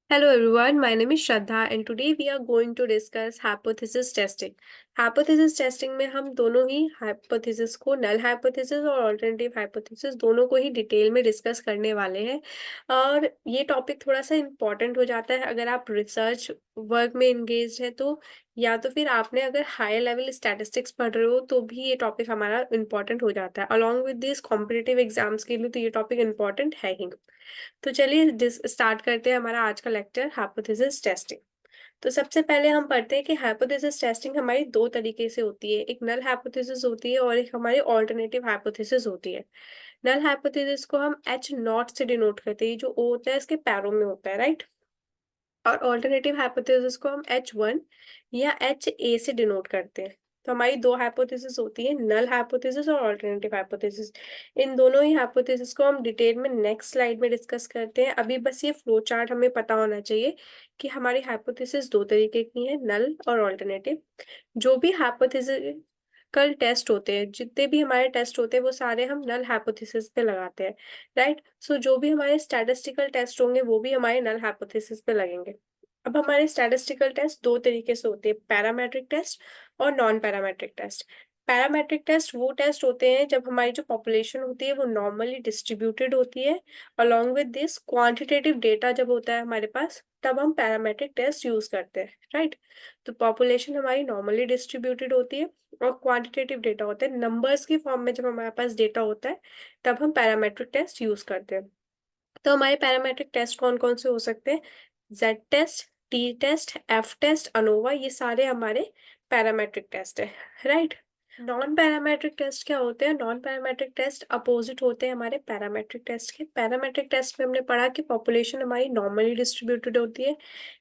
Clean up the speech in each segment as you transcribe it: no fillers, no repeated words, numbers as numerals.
Hello everyone, my name is Shraddha and today we are going to discuss hypothesis testing. Hypothesis testing में हम दोनों ही hypothesis को null hypothesis और alternative hypothesis दोनों को ही detail में डिस्कस करने वाले हैं। और ये टॉपिक थोड़ा सा इम्पोर्टेंट हो जाता है अगर आप रिसर्च वर्क में इंगेज है तो, या तो फिर आपने अगर हायर लेवल स्टैटिस्टिक्स पढ़ रहे हो तो भी ये टॉपिक हमारा इम्पोर्टेंट हो जाता है। Along with this competitive exams के लिए तो ये टॉपिक इम्पोर्टेंट है ही। तो चलिए स्टार्ट करते हैं हमारा आज का लेक्चर हाइपोथेसिस टेस्टिंग। तो सबसे पहले हम पढ़ते हैं कि हाइपोथेसिस टेस्टिंग हमारी दो तरीके से होती है, एक नल हाइपोथेसिस होती है और एक हमारी ऑल्टरनेटिव हाइपोथेसिस होती है। नल हाइपोथेसिस को हम एच नॉट से डिनोट करते हैं, ये जो ओ होता है इसके पैरों में होता है, राइट। और ऑल्टरनेटिव हाइपोथेसिस को हम H1 या HA से डिनोट करते हैं। तो हमारी दो हाइपोथेसिस होती है, नल हाइपोथेसिस और ऑल्टरनेटिव हाइपोथेसिस। इन दोनों ही हाइपोथेसिस को हम डिटेल में नेक्स्ट स्लाइड में डिस्कस करते हैं। अभी बस ये फ्लो चार्ट हमें पता होना चाहिए कि हमारी हाइपोथेसिस दो तरीके की है, नल और ऑल्टरनेटिव। जो भी हाइपोथेटिकल टेस्ट होते हैं, जितने भी हमारे टेस्ट होते हैं वो सारे हम नल हाइपोथेसिस पे लगाते हैं, राइट। सो जो भी हमारे स्टैटिस्टिकल टेस्ट होंगे वो भी हमारे नल हाइपोथेसिस पे लगेंगे। अब हमारे स्टैटिस्टिकल टेस्ट दो तरीके से होते हैं, पैरामेट्रिक टेस्ट और non parametric test. Parametric test वो टेस्ट होते हैं जब हमारी जो पॉपुलेशन होती है वो नॉर्मली डिस्ट्रीब्यूटेड होती है। Along with this quantitative data जब होता है हमारे पास, तब हम पैरामेट्रिक टेस्ट यूज करते हैं, राइट। तो पॉपुलेशन हमारी नॉर्मली डिस्ट्रीब्यूटेड होती है और क्वांटिटेटिव डेटा होता है, नंबर्स की फॉर्म में जब हमारे पास डेटा होता है तब हम पैरामेट्रिक टेस्ट यूज करते हैं। तो हमारे पैरामेट्रिक टेस्ट कौन कौन से हो सकते हैं? Z test, T test, F test, ANOVA, ये सारे हमारे पैरामेट्रिक टेस्ट है, राइट। नॉन पैरामेट्रिक टेस्ट क्या होते हैं? नॉन पैरामेट्रिक टेस्ट अपोजिट होते हैं हमारे पैरामेट्रिक टेस्ट के। पैरामेट्रिक टेस्ट में हमने पढ़ा कि पॉपुलेशन हमारी नॉर्मली डिस्ट्रीब्यूटेड होती है,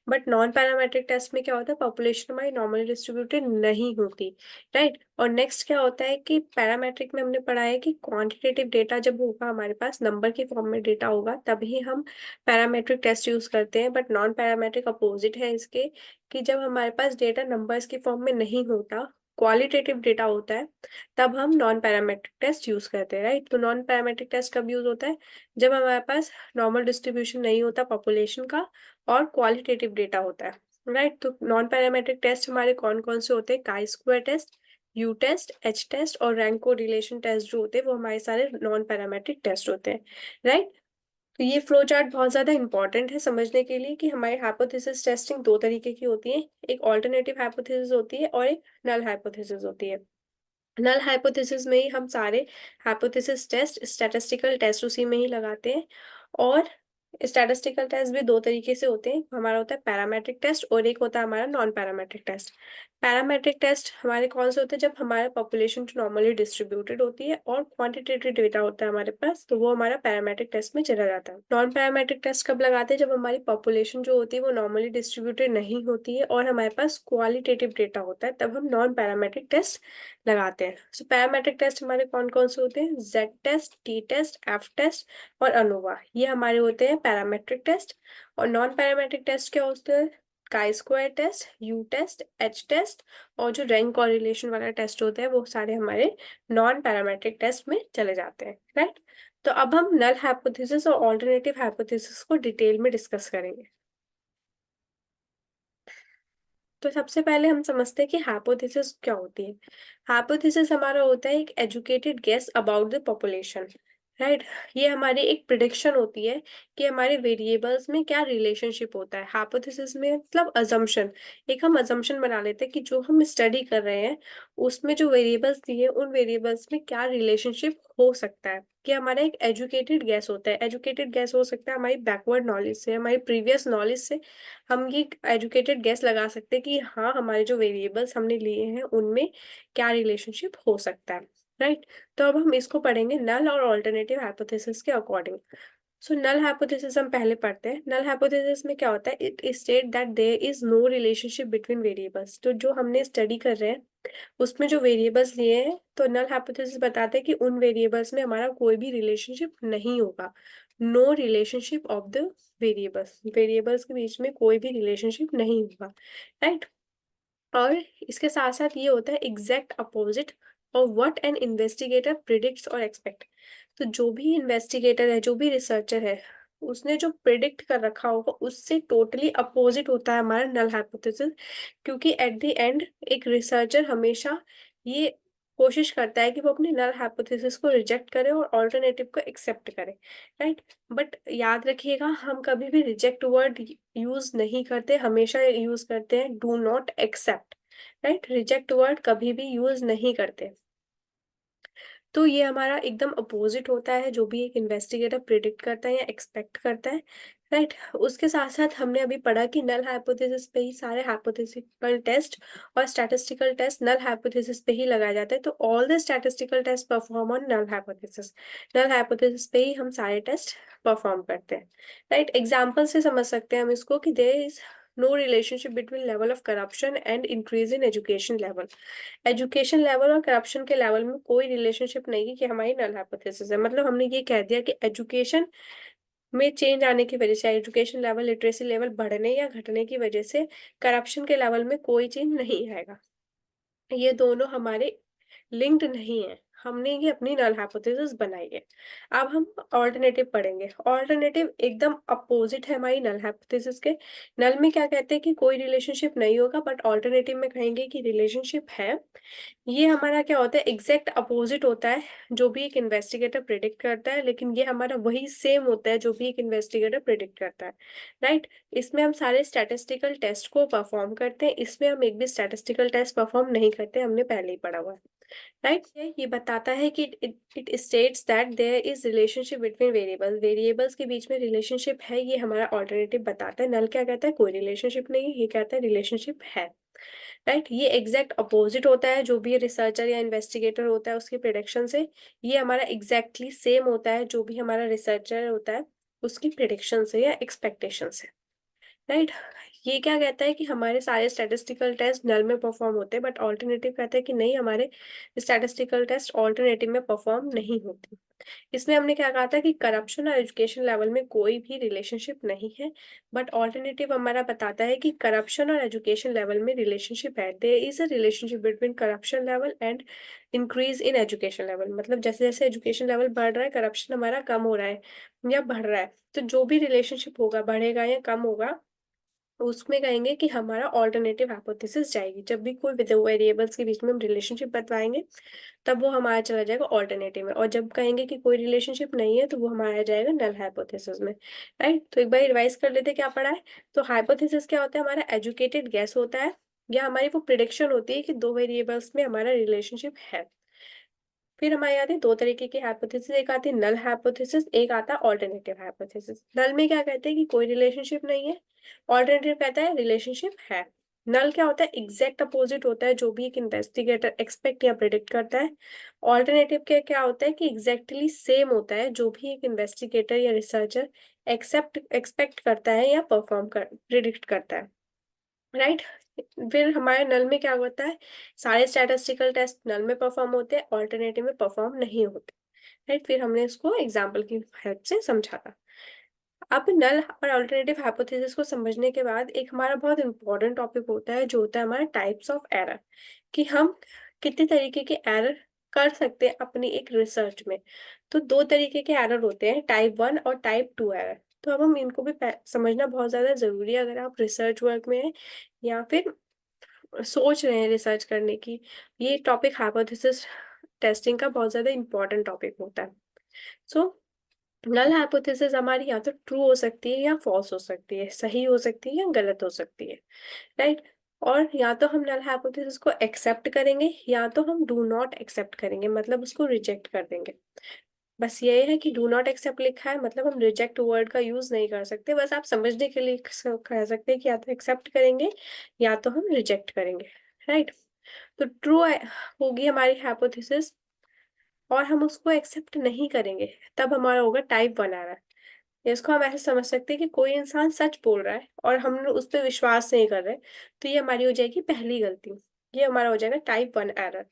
बट नॉन पैरामेट्रिक टेस्ट में क्या होता है? पॉपुलेशन हमारी नॉर्मली डिस्ट्रीब्यूटेड नहीं होती, राइट। और नेक्स्ट क्या होता है कि पैरामेट्रिक में हमने पढ़ा है कि क्वांटिटेटिव डेटा जब होगा हमारे पास, नंबर की फॉर्म में डेटा होगा, तभी हम पैरामेट्रिक टेस्ट यूज करते हैं। बट नॉन पैरामेट्रिक अपोजिट है इसके, कि जब हमारे पास डेटा नंबर्स की फॉर्म में नहीं होता, क्वालिटेटिव डेटा होता है, तब हम नॉन पैरामेट्रिक टेस्ट यूज करते हैं, राइट। तो नॉन पैरामेट्रिक टेस्ट कब यूज होता है? जब हमारे पास नॉर्मल डिस्ट्रीब्यूशन नहीं होता पॉपुलेशन का और क्वालिटेटिव डेटा होता है, राइट। तो नॉन पैरामेट्रिक टेस्ट हमारे कौन कौन से होते हैं? Chi square test, U test, H test और रैंक कोरिलेशन टेस्ट जो होते हैं वो हमारे सारे नॉन पैरामेट्रिक टेस्ट होते हैं, राइट। तो ये फ्लो चार्ट बहुत ज्यादा इंपॉर्टेंट है समझने के लिए कि हमारी हाइपोथेसिस टेस्टिंग दो तरीके की होती है, एक ऑल्टरनेटिव हाइपोथेसिस होती है और एक नल हाइपोथेसिस होती है। नल हाइपोथेसिस में ही हम सारे हाइपोथेसिस टेस्ट, स्टैटिस्टिकल टेस्ट उसी में ही लगाते हैं। और स्टैटिस्टिकल टेस्ट भी दो तरीके से होते हैं, हमारा होता है पैरामेट्रिक टेस्ट और एक होता है हमारा non parametric test. Parametric test हमारे कौन से होते हैं? जब हमारा पॉपुलेशन जो नॉर्मली डिस्ट्रीब्यूटेड होती है और क्वांटिटेटिव डेटा होता है हमारे पास, तो वो हमारा पैरामेट्रिक टेस्ट में चला जाता है। नॉन पैरामेट्रिक टेस्ट कब लगाते हैं? जब हमारी पॉपुलेशन जो होती है वो नॉर्मली डिस्ट्रीब्यूटेड नहीं होती है और हमारे पास क्वालिटेटिव डेटा होता है, तब हम नॉन पैरामेट्रिक टेस्ट लगाते हैं। सो पैरामेट्रिक टेस्ट हमारे कौन कौन से होते हैं? Z test, T test, F test और अनोवा, ये हमारे होते हैं पैरामेट्रिक टेस्ट। और नॉन पैरामेट्रिक टेस्ट क्या होते हैं? Chi square test, U test, H test और जो रैंक कोरिलेशन वाला टेस्ट होता है वो सारे हमारे नॉन पैरामेट्रिक टेस्ट में चले जाते हैं, राइट। तो अब हम नल हाइपोथेसिस और ऑल्टरनेटिव हाइपोथेसिस को डिटेल में डिस्कस करेंगे। तो सबसे पहले हम समझते हैं कि हाइपोथेसिस क्या होती है। हाइपोथेसिस हमारा होता है एक educated guess about the population, right. ये हमारी एक प्रिडिक्शन होती है कि हमारे वेरिएबल्स में क्या रिलेशनशिप होता है। हाइपोथेसिस में मतलब अजम्पशन, एक हम अजम्पशन बना लेते हैं कि जो हम स्टडी कर रहे हैं उसमें जो वेरिएबल्स दिए उन वेरिएबल्स में क्या रिलेशनशिप हो सकता है। कि हमारा एक एजुकेटेड गैस होता है। एजुकेटेड गैस हो सकता है हमारी बैकवर्ड नॉलेज से, हमारी प्रीवियस नॉलेज से हम ये एजुकेटेड गैस लगा सकते हैं कि हाँ हमारे जो वेरिएबल्स हमने लिए हैं उनमें क्या रिलेशनशिप हो सकता है, राइट। तो अब हम इसको पढ़ेंगे नल और ऑल्टरनेटिव हाइपोथेसिस के अकॉर्डिंग। सो नल हाइपोथेसिस हम पहले पढ़ते हैं। नल हाइपोथेसिस में क्या होता है? It state that there is no relationship between variables. तो जो हमने स्टडी कर रहे हैं उसमें जो वेरिएबल्स लिए हैं, तो नल हाइपोथेसिस बताते हैं कि उन वेरिएबल्स में हमारा कोई भी रिलेशनशिप नहीं होगा। No relationship of the variables, variables के बीच में कोई भी रिलेशनशिप नहीं होगा, राइट। और इसके साथ साथ ये होता है exact opposite of what an investigator predicts और एक्सपेक्ट। तो जो भी इन्वेस्टिगेटर है, जो भी रिसर्चर है, उसने जो प्रिडिक्ट कर रखा होगा उससे टोटली अपोजिट होता है हमारा नल हाइपोथेसिस। क्योंकि एट द एंड एक रिसर्चर हमेशा ये कोशिश करता है कि वो अपने नल हाइपोथेसिस को रिजेक्ट करे और ऑल्टरनेटिव को एक्सेप्ट करे, राइट। बट याद रखिएगा, हम कभी भी रिजेक्ट वर्ड यूज नहीं करते, हमेशा यूज करते हैं do not accept, right. Reject word कभी भी यूज नहीं करते। तो ये हमारा एकदम अपोजिट होता है जो भी एक इन्वेस्टिगेटर प्रिडिक्ट करता है या एक्सपेक्ट करता है, राइट। उसके साथ साथ हमने अभी पढ़ा कि नल हाइपोथेसिस पे ही सारे हाइपोथेटिकल टेस्ट और स्टैटिस्टिकल टेस्ट नल हाइपोथेसिस पे ही लगाया जाता है। तो all the statistical test perform on null hypothesis. Null hypothesis पे ही हम सारे टेस्ट परफॉर्म करते हैं, राइट। एग्जाम्पल से समझ सकते हैं हम इसको कि there is no relationship between level of corruption and increase in education level. Education level और करप्शन के लेवल में कोई रिलेशनशिप नहीं है कि हमारी नल हाइपोथेसिस है। मतलब हमने ये कह दिया कि एजुकेशन में चेंज आने की वजह से, एजुकेशन लेवल, लिटरेसी लेवल बढ़ने या घटने की वजह से करप्शन के लेवल में कोई चेंज नहीं आएगा। ये दोनों हमारे लिंक्ड नहीं है, हमने ये अपनी नल हाइपोथेसिस बनाई है। अब हम ऑल्टरनेटिव पढ़ेंगे। ऑल्टरनेटिव एकदम अपोजिट है हमारी नल हाइपोथेसिस के। नल में क्या कहते हैं कि कोई रिलेशनशिप नहीं होगा, बट ऑल्टरनेटिव में कहेंगे कि रिलेशनशिप है। ये हमारा क्या होता है, एग्जैक्ट अपोजिट होता है जो भी एक इन्वेस्टिगेटर प्रिडिक्ट करता है, लेकिन ये हमारा वही सेम होता है जो भी एक इन्वेस्टिगेटर प्रिडिक्ट करता है, राइट। इसमें हम सारे स्टैटिस्टिकल टेस्ट को परफॉर्म करते हैं, इसमें हम एक भी स्टैटिस्टिकल टेस्ट परफॉर्म नहीं करते, हमने पहले ही पढ़ा हुआ है, राइट। ये बताता है कि it states that there is relationship between variables. Variables के बीच में रिलेशनशिप है, ये हमारा ऑल्टरनेटिव बताता है। नल क्या कहता है, कोई रिलेशनशिप नहीं है, ये कहता है रिलेशनशिप है, राइट। ये एग्जैक्ट अपोजिट होता है जो भी रिसर्चर या इन्वेस्टिगेटर होता है उसकी प्रिडिक्शन से। ये हमारा एग्जैक्टली सेम होता है जो भी हमारा रिसर्चर होता है उसकी प्रिडिक्शन से या एक्सपेक्टेशन से, राइट। ये क्या कहता है कि हमारे सारे स्टैटिस्टिकल टेस्ट नल में परफॉर्म होते हैं, बट ऑल्टरनेटिव कहता है कि नहीं, हमारे स्टैटिस्टिकल टेस्ट ऑल्टरनेटिव में परफॉर्म नहीं होते। इसमें हमने क्या कहा था कि करप्शन और एजुकेशन लेवल में कोई भी रिलेशनशिप नहीं है, बट ऑल्टरनेटिव हमारा बताता है कि करप्शन और एजुकेशन लेवल में रिलेशनशिप है। There is a relationship between corruption level and increase in education level. मतलब जैसे जैसे एजुकेशन लेवल बढ़ रहा है, करप्शन हमारा कम हो रहा है या बढ़ रहा है, तो जो भी रिलेशनशिप होगा, बढ़ेगा या कम होगा, उसमें कहेंगे कि हमारा ऑल्टरनेटिव हाइपोथेसिस जाएगी। जब भी कोई वेरिएबल्स के बीच में हम रिलेशनशिप बताएंगे तब वो हमारा चला जाएगा ऑल्टरनेटिव में, और जब कहेंगे कि कोई रिलेशनशिप नहीं है तो वो हमारा जाएगा नल हाइपोथेसिस में, राइट। तो एक बार रिवाइज कर लेते हैं क्या पढ़ा है। तो हाइपोथेसिस क्या होता है, हमारा एजुकेटेड गैस होता है या हमारी वो प्रिडिक्शन होती है कि दो वेरिएबल्स में हमारा रिलेशनशिप है। फिर हमारे आते हैं दो तरीके की हाइपोथेसिस, एक आती है नल हाइपोथेसिस, एक आता है ऑल्टरनेटिव हाइपोथेसिस। नल में क्या कहते हैं कि कोई रिलेशनशिप नहीं है, ऑल्टरनेटिव कहता है रिलेशनशिप है। नल क्या होता है, एग्जैक्ट अपोजिट होता है जो भी एक इन्वेस्टिगेटर एक्सपेक्ट या प्रिडिक्ट करता है। ऑल्टरनेटिव के क्या होता है कि एग्जैक्टली सेम होता है जो भी एक इन्वेस्टिगेटर या रिसर्चर एक्सपेक्ट करता है या परफॉर्म कर प्रिडिक्ट करता है, राइट। फिर हमारे नल में क्या होता है, सारे स्टैटिस्टिकल टेस्ट नल में परफॉर्म होते हैं, ऑल्टरनेटिव में परफॉर्म नहीं होते, राइट। फिर हमने इसको एग्जाम्पल की हेल्प से समझा था। अब नल और अल्टरनेटिव हाइपोथेसिस को समझने के बाद एक हमारा बहुत इंपॉर्टेंट टॉपिक होता है जो होता है हमारा टाइप्स ऑफ एरर, कि हम कितने तरीके के एरर कर सकते हैं अपनी एक रिसर्च में। तो दो तरीके के एरर होते हैं, टाइप 1 और टाइप 2 एरर। तो अब हम इनको भी समझना बहुत ज़्यादा ज़रूरी है अगर आप रिसर्च वर्क में हैं या फिर सोच रहे हैं रिसर्च करने की। ये टॉपिक हाइपोथेसिस टेस्टिंग का बहुत ज़्यादा इंपॉर्टेंट टॉपिक होता है। सो नल हाइपोथेसिस हमारी या तो ट्रू हो सकती है या फॉल्स हो सकती है, सही हो सकती है या गलत हो सकती है, राइट। और या तो हम नल हाइपोथेसिस को एक्सेप्ट करेंगे या तो हम डू नॉट एक्सेप्ट करेंगे, मतलब उसको रिजेक्ट कर देंगे। बस ये है कि डू नॉट एक्सेप्ट लिखा है मतलब हम रिजेक्ट वर्ड का यूज नहीं कर सकते, बस आप समझने के लिए कह सकते हैं कि या तो एक्सेप्ट करेंगे या तो हम रिजेक्ट करेंगे, राइट। तो ट्रू होगी हमारी हाइपोथेसिस और हम उसको एक्सेप्ट नहीं करेंगे, तब हमारा होगा टाइप 1 एरर। इसको हम ऐसे समझ सकते हैं कि कोई इंसान सच बोल रहा है और हम लोग उस पर विश्वास नहीं कर रहे, तो ये हमारी हो जाएगी पहली गलती। ये हमारा हो जाएगा टाइप 1 एरर।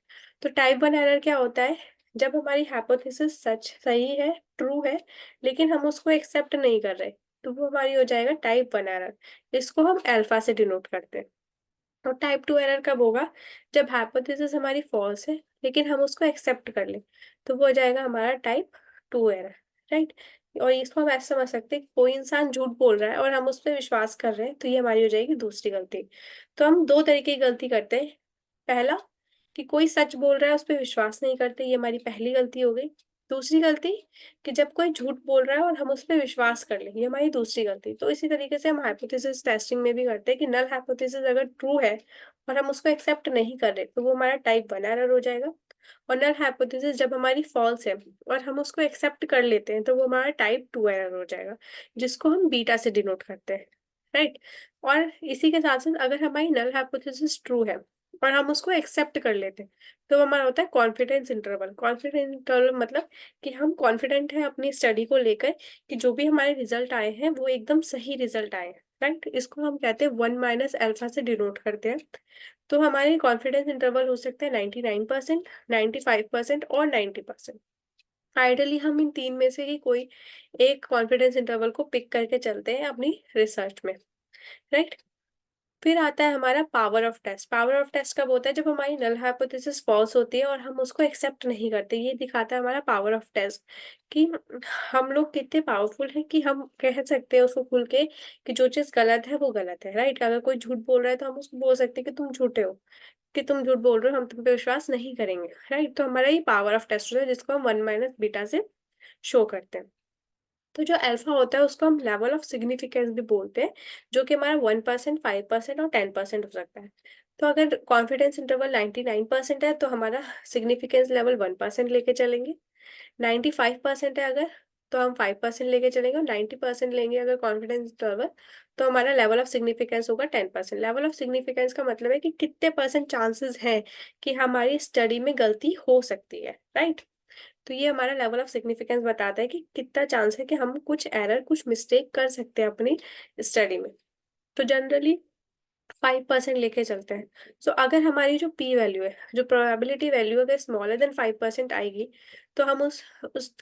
तो टाइप 1 एरर क्या होता है, जब हमारी हाइपोथेसिस सच सही है, ट्रू है, लेकिन हम उसको एक्सेप्ट नहीं कर रहे, तो वो हमारी हो जाएगा टाइप 1 एरर। इसको हम अल्फा से डिनोट करते हैं। और टाइप 2 एरर कब होगा, जब हाइपोथेसिस हमारी फॉल्स है लेकिन हम उसको एक्सेप्ट कर लें, तो वो हो जाएगा हमारा टाइप 2 एरर, राइट। और इसको हम ऐसे समझ सकते हैं कि कोई इंसान झूठ बोल रहा है और हम उस पे विश्वास कर रहे हैं, तो ये हमारी हो जाएगी दूसरी गलती। तो हम 2 तरीके की गलती करते हैं। पहला, कि कोई सच बोल रहा है, उस पे विश्वास नहीं करते, ये हमारी पहली गलती हो गई। दूसरी गलती, कि जब कोई झूठ बोल रहा है और हम उस पे विश्वास कर लें, ये हमारी दूसरी गलती। तो इसी तरीके से हम हाइपोथेसिस टेस्टिंग में भी करते हैं कि नल हाइपोथेसिस अगर ट्रू है और हम उसको एक्सेप्ट नहीं कर रहे, तो वो हमारा टाइप 1 एरर हो जाएगा। और नल हाइपोथेसिस जब हमारी फॉल्स है और हम उसको एक्सेप्ट कर लेते हैं, तो वो हमारा टाइप 2 एरर हो जाएगा, जिसको हम बीटा से डिनोट करते हैं, राइट। और इसी के साथ साथ अगर हमारी नल हाइपोथेसिस ट्रू है और हम उसको एक्सेप्ट कर लेते हैं, तो हमारा होता है कॉन्फिडेंस इंटरवल। कॉन्फिडेंस इंटरवल मतलब कि हम कॉन्फिडेंट हैं अपनी स्टडी को लेकर कि जो भी हमारे रिजल्ट आए हैं वो एकदम सही रिजल्ट आए हैं, राइट। इसको हम कहते हैं 1 माइनस अल्फा से डिनोट करते हैं। तो हमारे कॉन्फिडेंस इंटरवल हो सकते हैं 99%, 95% और 90%। आइडियली हम इन 3 में से ही कोई एक कॉन्फिडेंस इंटरवल को पिक करके चलते हैं अपनी रिसर्च में, राइट। फिर आता है हमारा power of test. Power of test कब होता है? जब हमारी नल हाइपोथेसिस फॉल्स होती है और हम उसको एक्सेप्ट नहीं करते। ये दिखाता है हमारा पावर ऑफ टेस्ट कि हम लोग कितने पावरफुल हैं कि हम कह सकते हैं उसको खुल के कि जो चीज़ गलत है वो गलत है, राइट। अगर कोई झूठ बोल रहा है तो हम उसको बोल सकते हैं कि तुम झूठे हो, कि तुम झूठ बोल रहे हो, हम तुम पे विश्वास नहीं करेंगे, राइट। तो हमारा ये पावर ऑफ टेस्ट होता है जिसको हम 1 माइनस बीटा से शो करते हैं। तो जो अल्फा होता है उसको हम लेवल ऑफ सिग्निफिकेंस भी बोलते हैं, जो कि हमारा 1%, 5% और 10% हो सकता है। तो अगर कॉन्फिडेंस इंटरवल 99% है तो हमारा सिग्निफिकेंस लेवल 1% लेके चलेंगे। 95% है अगर, तो हम 5% लेके चलेंगे। और 90% लेंगे अगर कॉन्फिडेंस इंटरवल, तो हमारा लेवल ऑफ सिग्निफिकेंस होगा 10%। लेवल ऑफ सिग्निफिकेंस का मतलब है कि कितने परसेंट चांसेस हैं कि हमारी स्टडी में गलती हो सकती है, राइट। तो ये हमारा लेवल ऑफ सिग्निफिकेंस बताता है कि कितना चांस है कि हम कुछ एरर, कुछ मिस्टेक कर सकते हैं अपनी स्टडी में। तो जनरली 5% लेके चलते हैं। सो अगर हमारी जो पी वैल्यू है, जो प्रोबेबिलिटी वैल्यू अगर स्मॉलर देन 5% आएगी, तो हम उस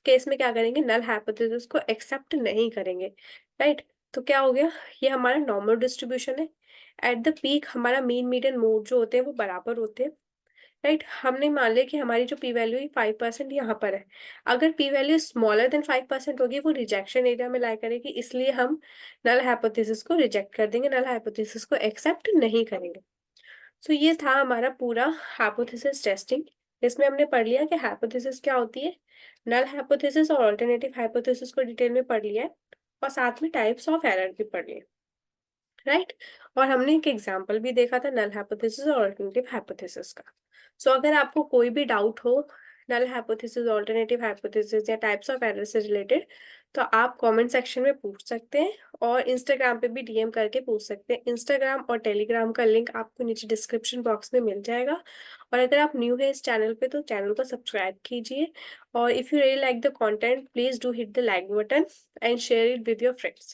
केस में क्या करेंगे? नल हाइपोथेसिस को एक्सेप्ट नहीं करेंगे, राइट। तो क्या हो गया? ये हमारा नॉर्मल डिस्ट्रीब्यूशन है। एट द पीक हमारा मीन, मीडियन, मोड जो होते हैं वो बराबर होते हैं, राइट। हमने मान लिया कि हमारी जो पी वैल्यू है 5% यहाँ पर है। अगर पी वैल्यू स्मॉलर देन 5% होगी, वो रिजेक्शन एरिया में लाई करेगी, इसलिए हम नल हाइपोथेसिस को रिजेक्ट कर देंगे, नल हाइपोथेसिस को एक्सेप्ट नहीं करेंगे। सो ये था हमारा पूरा हाइपोथेसिस टेस्टिंग। इसमें हमने पढ़ लिया कि हाइपोथेसिस क्या होती है, नल हाइपोथेसिस और अल्टरनेटिव हाइपोथेसिस को डिटेल में पढ़ लिया है, और साथ में टाइप्स ऑफ एरर भी पढ़ लिए, राइट। और हमने एक एग्जांपल भी देखा था नल हाइपोथेसिस और अल्टरनेटिव हाइपोथेसिस का। सो अगर आपको कोई भी डाउट हो नल हाइपोथेसिस, अल्टरनेटिव हाइपोथेसिस या टाइप्स ऑफ एरर से रिलेटेड, तो आप कमेंट सेक्शन में पूछ सकते हैं, और इंस्टाग्राम पे भी डीएम करके पूछ सकते हैं। इंस्टाग्राम और टेलीग्राम का लिंक आपको नीचे डिस्क्रिप्शन बॉक्स में मिल जाएगा। और अगर आप न्यू है इस चैनल पे तो चैनल को सब्सक्राइब कीजिए। और if you really like the content, please do hit the like button and share it with your friends.